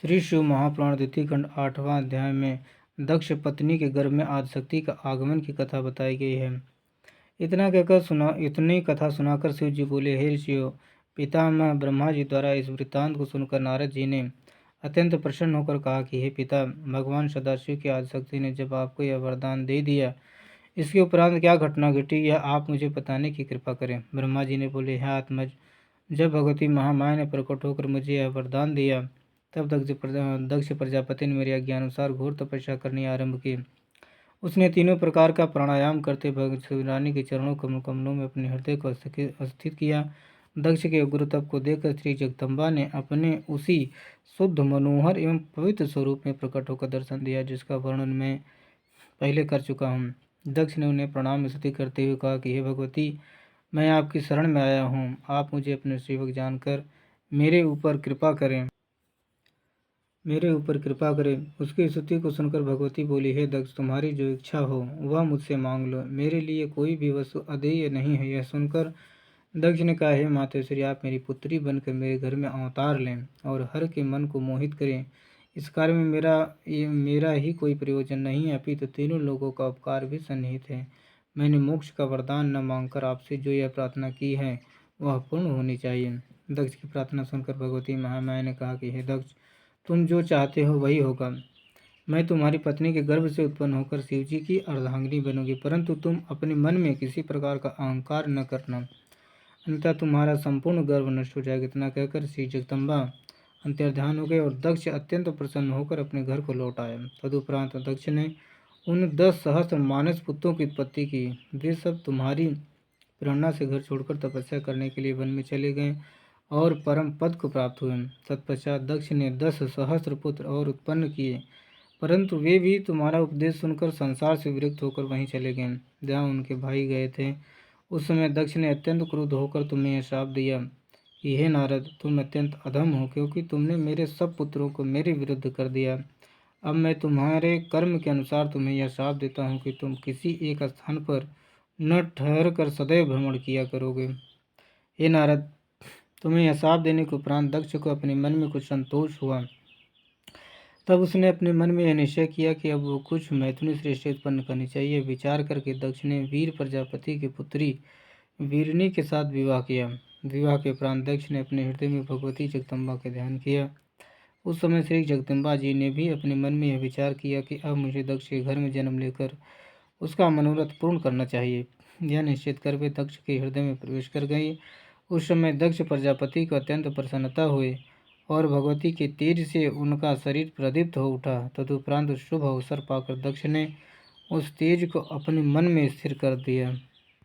श्री शिव महापुराण द्वितीय खंड 8वां अध्याय में दक्ष पत्नी के गर्भ में आदिशक्ति का आगमन की कथा बताई गई है। इतनी कथा सुनाकर शिव जी बोले, हे ऋषियों, पितामह ब्रह्मा जी द्वारा इस वृत्तांत को सुनकर नारद जी ने अत्यंत प्रसन्न होकर कहा कि हे पिता, भगवान सदाशिव की आदिशक्ति ने जब आपको यह वरदान दे दिया, इसके उपरांत क्या घटना घटी यह आप मुझे बताने की कृपा करें। ब्रह्मा जी ने बोले, हे आत्मज, जब भगवती महामाया ने प्रकट होकर मुझे यह वरदान दिया, तब दक्ष प्रजापति ने मेरे आज्ञानुसार घोर तपस्या करनी आरंभ की। उसने तीनों प्रकार का प्राणायाम करते भगवती रानी के चरणों कमलों में अपने हृदय को स्थित किया। दक्ष के उग्र तप को देखकर श्री जगदम्बा ने अपने उसी शुद्ध मनोहर एवं पवित्र स्वरूप में प्रकट होकर दर्शन दिया, जिसका वर्णन मैं पहले कर चुका हूँ। दक्ष ने उन्हें प्रणाम स्तुति करते हुए कहा कि हे भगवती, मैं आपकी शरण में आया हूँ, आप मुझे अपने सेवक जानकर मेरे ऊपर कृपा करें। उसकी स्तुति को सुनकर भगवती बोली, हे दक्ष, तुम्हारी जो इच्छा हो वह मुझसे मांग लो, मेरे लिए कोई भी वस्तु अदेय नहीं है। यह सुनकर दक्ष ने कहा, हे मातेश्वरी, आप मेरी पुत्री बनकर मेरे घर में अवतार लें और हर के मन को मोहित करें। इस कार्य में मेरा ही कोई प्रयोजन नहीं है, अपितु तीनों लोगों का उपकार भी सन्निहित है। मैंने मोक्ष का वरदान न मांगकर आपसे जो यह प्रार्थना की है वह पूर्ण होनी चाहिए। दक्ष की प्रार्थना सुनकर भगवती महामाया ने कहा कि हे दक्ष, तुम जो चाहते हो वही होगा। मैं तुम्हारी पत्नी के गर्भ से उत्पन्न होकर शिव जी की अर्धांगिनी बनूंगी, परंतु तुम अपने मन में किसी प्रकार का अहंकार न करना, अन्यथा तुम्हारा संपूर्ण गर्भ नष्ट हो जाएगा। इतना कहकर श्री जगदम्बा अंतर्ध्यान हो गए और दक्ष अत्यंत प्रसन्न होकर अपने घर को लौट आए। तदुपरांत दक्ष ने उन 10 सहस्त्र मानस पुत्रों की उत्पत्ति की। वे सब तुम्हारी प्रेरणा से घर छोड़कर तपस्या करने के लिए वन में चले गए और परम पद को प्राप्त हुए। तत्पश्चात दक्ष ने 10 सहस्त्र पुत्र और उत्पन्न किए, परंतु वे भी तुम्हारा उपदेश सुनकर संसार से विरक्त होकर वहीं चले गए जहाँ उनके भाई गए थे। उस समय दक्ष ने अत्यंत क्रुद्ध होकर तुम्हें यह श्राप दिया कि हे नारद, तुम अत्यंत अधम हो, क्योंकि तुमने मेरे सब पुत्रों को मेरे विरुद्ध कर दिया। अब मैं तुम्हारे कर्म के अनुसार तुम्हें यह श्राप देता हूँ कि तुम किसी एक स्थान पर न ठहर कर सदैव भ्रमण किया करोगे। हे नारद, तुम्हें यह श्राप देने के उपरांत दक्ष को अपने मन में कुछ संतोष हुआ। तब उसने अपने मन में यह निश्चय किया कि अब वो कुछ मैथुनी श्रेष्ठी उत्पन्न करनी चाहिए। विचार करके दक्ष ने वीर प्रजापति की पुत्री वीरनी के साथ विवाह किया। विवाह के उपरांत दक्ष ने अपने हृदय में भगवती जगदम्बा का ध्यान किया। उस समय श्री जगदम्बा जी ने भी अपने मन में यह विचार किया कि अब मुझे दक्ष के घर में जन्म लेकर उसका मनोरथ पूर्ण करना चाहिए। यह निश्चित कर वे दक्ष के हृदय में प्रवेश कर गई। उस समय दक्ष प्रजापति को अत्यंत प्रसन्नता हुई और भगवती के तेज से उनका शरीर प्रदीप्त हो उठा। तदुपरांत शुभ अवसर पाकर दक्ष ने उस तेज को अपने मन में स्थिर कर दिया।